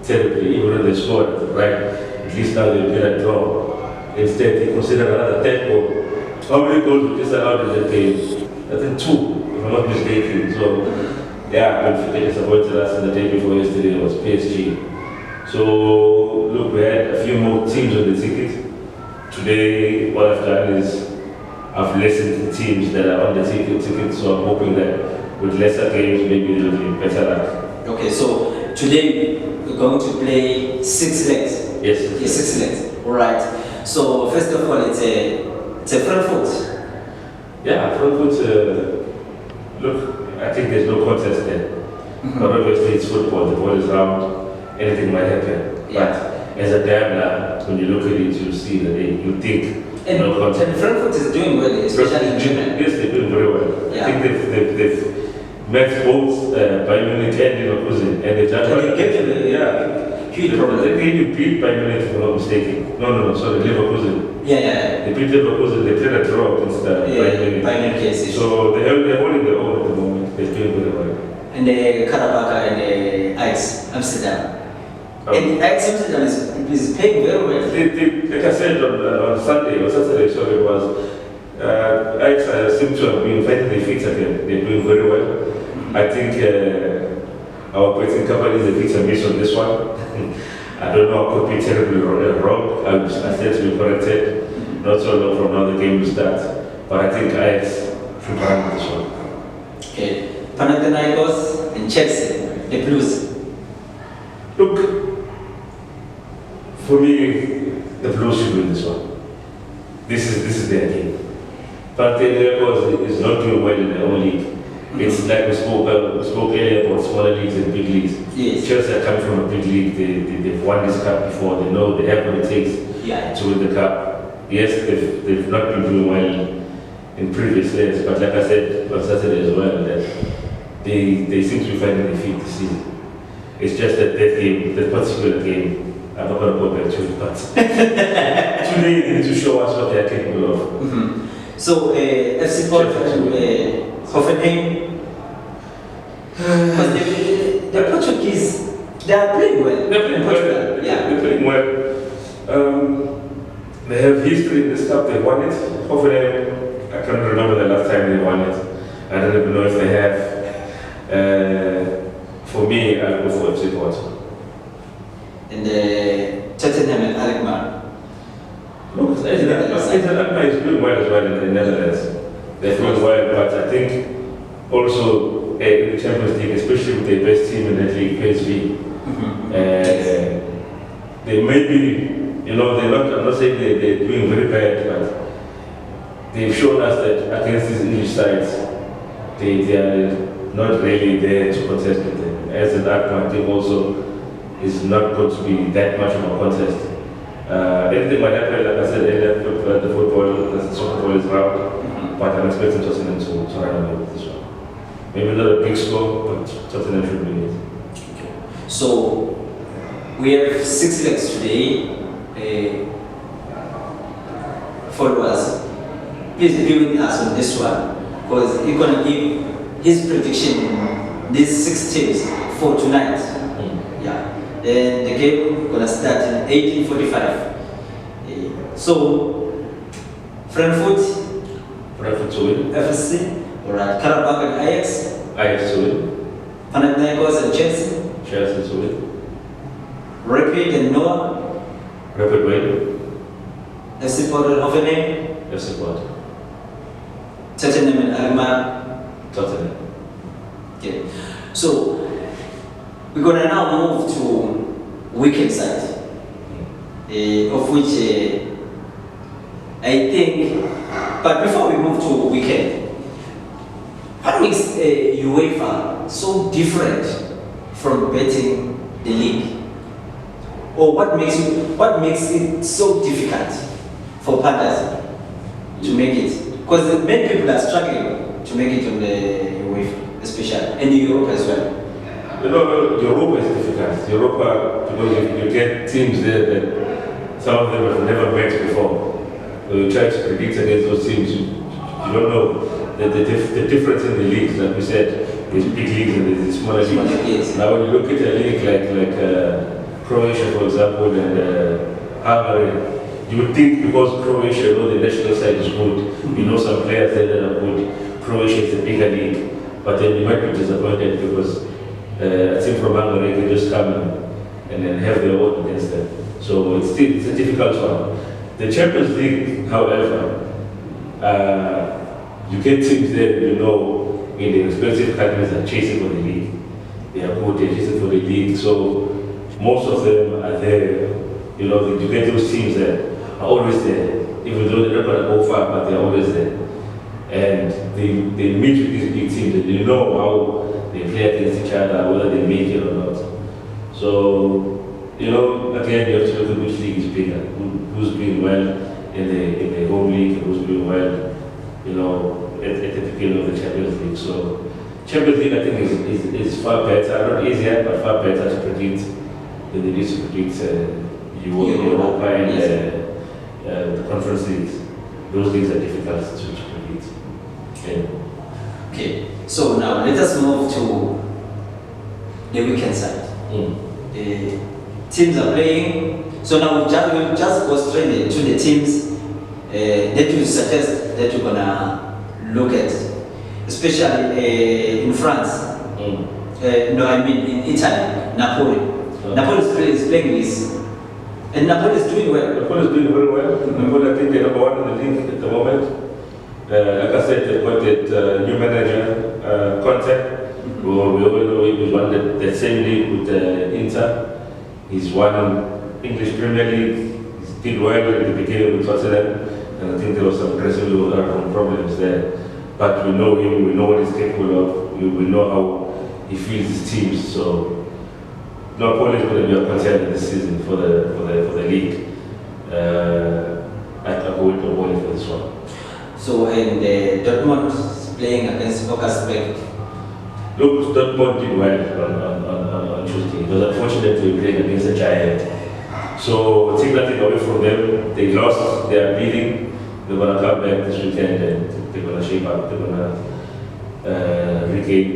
terribly, even when they scored, right? At least now they'll get a draw. Instead, they considered another 10 goal. How many goals were disallowed in that game? I think 2, if I'm not mistaken. So, yeah, Benfica disappointed us, and the day before yesterday was PSG. So, look, we had a few more teams on the ticket. Today, what I've done is I've listened to the teams that are on the ticket, so I'm hoping that with lesser games, maybe they'll be better luck. Okay, so today we're going to play 6 legs. Yes. Yes, 6 legs. All right. So first of all, it's a front foot. Yeah, front foot. Look, I think there's no contest there. But obviously, it's football. The ball is round. Anything might happen. Yeah. But as a gambler, when you look at it, you see that you think. And Frankfurt is doing well, especially in Germany. Yes, they're doing very well. Yeah. I think they've met both Bayern Munich and Leverkusen, and they've done well. Huge problem. They you beat Bayern Munich, if I'm not mistaken. No, sorry, Leverkusen. Yeah. They beat Leverkusen. They played a draw against Bayern Munich. So they're holding their own at the moment. They're doing very well. And the Karabakh and the Ajax Amsterdam. And Ajax Amsterdam is paying very well. Like I said on Sunday or Saturday, sorry, it was Ajax seem to have been fighting their feet again. They're doing very well. I think our betting company is a bit amiss on this one. I don't know, I could be terribly wrong. I said to be corrected. Not so long from now the game will start. But I think Ajax should run this one. Okay. Panathinaikos and Chelsea, the Blues. Look, for me, the Blues should win this one. This is their game. Panathinaikos is not doing well in their own league. It's like we spoke earlier about smaller leagues and big leagues. Yes. Chelsea are coming from a big league. They've won this cup before. They know they have what it takes to win the cup. Yes, they've not been doing well in previous years, but like I said on Saturday as well, that they seem to be finding their feet this season. It's just that game, that particular game, I'm not going to go back to it, but today they need to show us what they are capable of. So, FC Porto and Hoffenheim, because the Portuguese, they are playing well. They're playing well. Yeah. They're playing well. They have history in this cup. They won it. Hoffenheim, I can't remember the last time they won it. I don't even know if they have. For me, I'll go for FC Porto. And Tottenham and Alkmaar. Look, Alkmaar is doing well as well in the Netherlands. They're doing well, but I think also in the Champions League, especially with their best team in that league, PSV, they may be, I'm not saying they're doing very bad, but they've shown us that against these English sides, they are not really there to contest with them. As an Alkmaar team also is not going to be that much of a contest. Anything might happen, like I said earlier, the soccer ball is round, but I'm expecting Tottenham to run away with this one. Maybe not a big score, but Tottenham should win it. Okay. So, we have 6 legs today. Followers, please be with us on this one, because he's going to give his prediction, these 6 teams for tonight. Yeah. And the game gonna start in 18:45. So Frankfurt to win. FC, alright. Karabakh and Ajax. Ajax to win. Panathinaikos and Chelsea. Chelsea to win. Rapid and Noah. Rapid win. FC Porto and Hoffenheim. FC Porto. Tottenham and Alkmaar. Tottenham. Okay. So we're gonna now move to weekend side, of which I think. But before we move to weekend, what makes UEFA so different from betting the league, or what makes it so difficult for punters to make it? Because many people are struggling to make it on the UEFA, especially, and Europe as well. Europa is difficult. Europa, because you get teams there that some of them have never met before. So you try to predict against those teams. You don't know the difference in the leagues. Like we said, there's big leagues and there's smaller leagues. Yes. Now when you look at a league like Croatia, for example, and Hungary. You would think because Croatia, the national side is good, some players there that are good, Croatia is a bigger league, but then you might be disappointed because a team from Hungary can just come and then have their own against them. So it's a difficult one. The Champions League, however, you get teams there, in the respective countries are chasing for the league. They are good, they're chasing for the league, so most of them are there. You get those teams that are always there, even though they're not going to go far, but they're always there. And they meet with these big teams, and you know how they play against each other, whether they make it or not. So, again, you have to look at which league is bigger, who's doing well in the home league, and who's doing well, at the beginning of the Champions League. So, Champions League, I think, is far better, not easier, but far better to predict than it is to predict Europa and the conference leagues. Those leagues are difficult to predict. Okay, so now let us move to the weekend side. Teams are playing. So now we'll just go straight to the teams that you suggest that you're gonna look at, especially in France. No, I mean in Italy, Napoli. Napoli is playing this, and Napoli is doing well. Napoli is doing very well. Napoli, I think they're number one in the league at the moment. Like I said, they've got that new manager, Conte. We all know he was one that same league with Inter. He's won English Premier League. He did well at the beginning with Tottenham, and I think there was some aggressive problems there. But we know him, we know what he's capable of, we know how he feels his teams. So Napoli is going to be a contender this season for the league. I go with Napoli for this one. So and Dortmund is playing against Augsburg. Look, Dortmund did well on Tuesday. It was unfortunate to be playing against a giant. So take nothing away from them. They lost, they are bleeding. They're going to come back this weekend and they're going to shape up. They're going to regain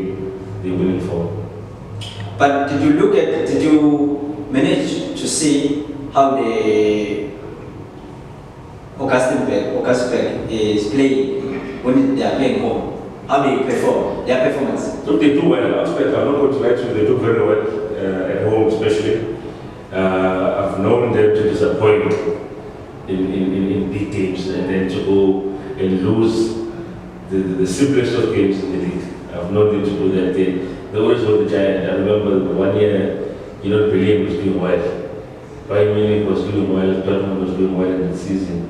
the winning form. But did you manage to see how the Augsburg is playing when they are playing home? How they perform, their performance? Look, they do well. Augsburg, I'm not going to lie to you, they do very well at home especially. I've known them to disappoint in big games and then to go and lose the simplest of games in the league. I've known them to do that. They always hold the giant. I remember the 1 year, Berlin was doing well. Bayern Munich was doing well, Dortmund was doing well in the season.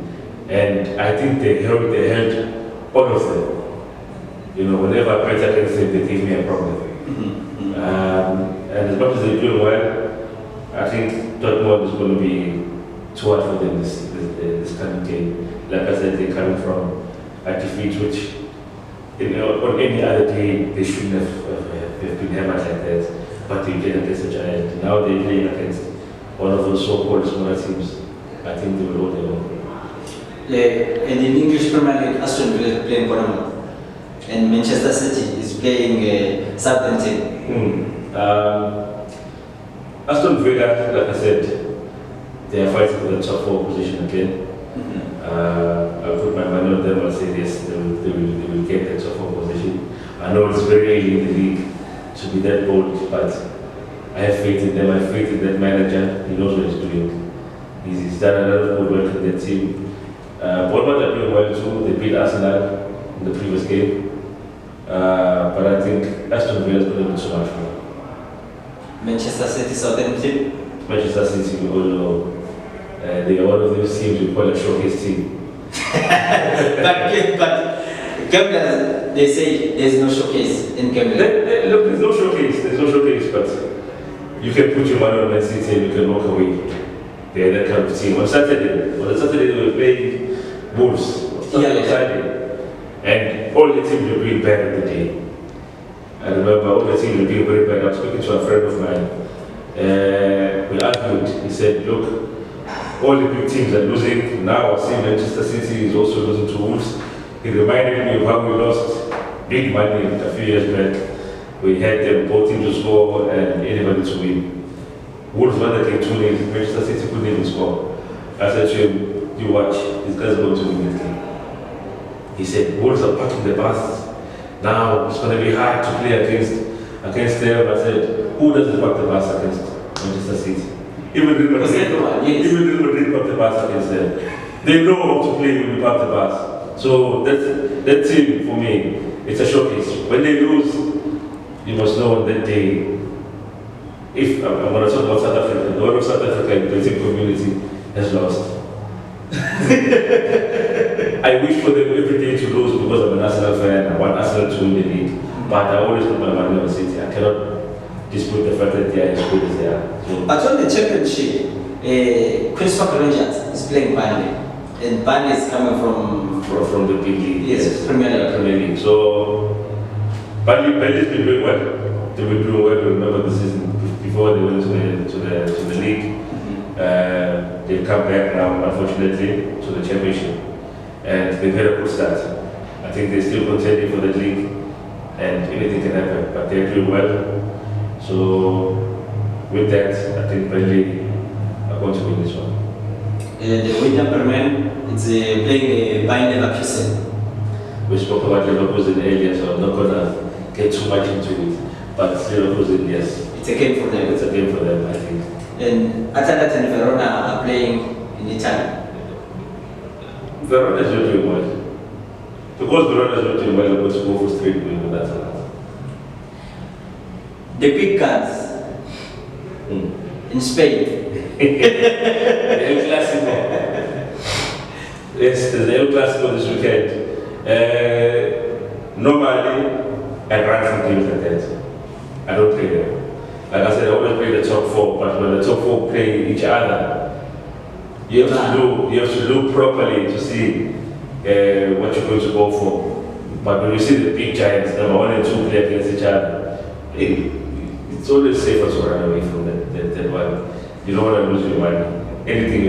And I think they held all of them. Whenever I played against them, they gave me a problem. And as much as they're doing well, I think Dortmund is going to be too hard for them this kind of game. Like I said, they're coming from a defeat which, on any other day, they shouldn't have been hammered like that. But they played against a giant. Now they're playing against one of those so-called smaller teams. I think they will hold their own. And in English Premier League, Aston Villa is playing Bournemouth. And Manchester City is playing Southampton. Aston Villa, like I said, they are fighting for the top 4 position again. I'll put my money on them and say yes, they will get the top 4 position. I know it's very early in the league to be that bold, but I have faith in them. I have faith in that manager. He knows what he's doing. He's done a lot of good work in that team. Bournemouth are doing well too. They beat Arsenal in the previous game. But I think Aston Villa is going to be too much for them. Manchester City, Southampton? Manchester City, we all know. They are one of those teams we call a showcase team. but Gambler, they say there's no showcase in Gambler. Look, there's no showcase, but you can put your money on Man City and you can walk away. They're that kind of team. On Saturday they were playing Wolves. Saturday. And all the teams were doing bad in the day. I remember all the teams were doing very bad. I was speaking to a friend of mine. We argued. He said, look, all the big teams are losing. Now I see Manchester City is also losing to Wolves. He reminded me of how we lost big money a few years back. We had them both teams to score and anybody to win. Wolves won the game 2-0. Manchester City couldn't even score. I said to him, you watch, these guys are going to win this game. He said, Wolves are parking the bus. Now it's going to be hard to play against them. I said, who doesn't park the bus against Manchester City? Even Real Madrid park the bus against them. They know how to play when you park the bus. So that team, for me, it's a showcase. When they lose, you must know that they, if I'm going to talk about South Africa, the whole of South Africa, the team community has lost. I wish for them every day to lose because I'm an Arsenal fan. I want Arsenal to win the league. But I always put my money on City. I cannot dispute the fact that they are as good as they are. So, but on the championship, Christopher Rangers is playing Burnley. And Burnley is coming from the big league. Yes, Premier League. So Burnley's been doing well. They've been doing well. Remember the season before they went to the league. They've come back now, unfortunately, to the championship, and they've had a good start. I think they're still contending for the league, and anything can happen. But they're doing well. So with that, I think Burnley are going to win this one. The winner Premier, it's playing Bayer Leverkusen. We spoke about Leverkusen earlier, so I'm not gonna get too much into it. But Leverkusen, yes, it's a game for them. It's a game for them, I think. And Atalanta and Verona are playing in Italy. Verona is not doing well. Because Verona is not doing well, I'm going to go for straight win with Atalanta. The big guns in Spain. El Clásico. Yes, there's the El Clásico this weekend. Normally, I run from games like that. I don't play them. Like I said, I always play the top four, but when the top four play each other, you have to look properly to see what you're going to go for. But when you see the big giants, number 1 and 2 play against each other, it's always safer to run away from that one. You don't want to lose your money. Anything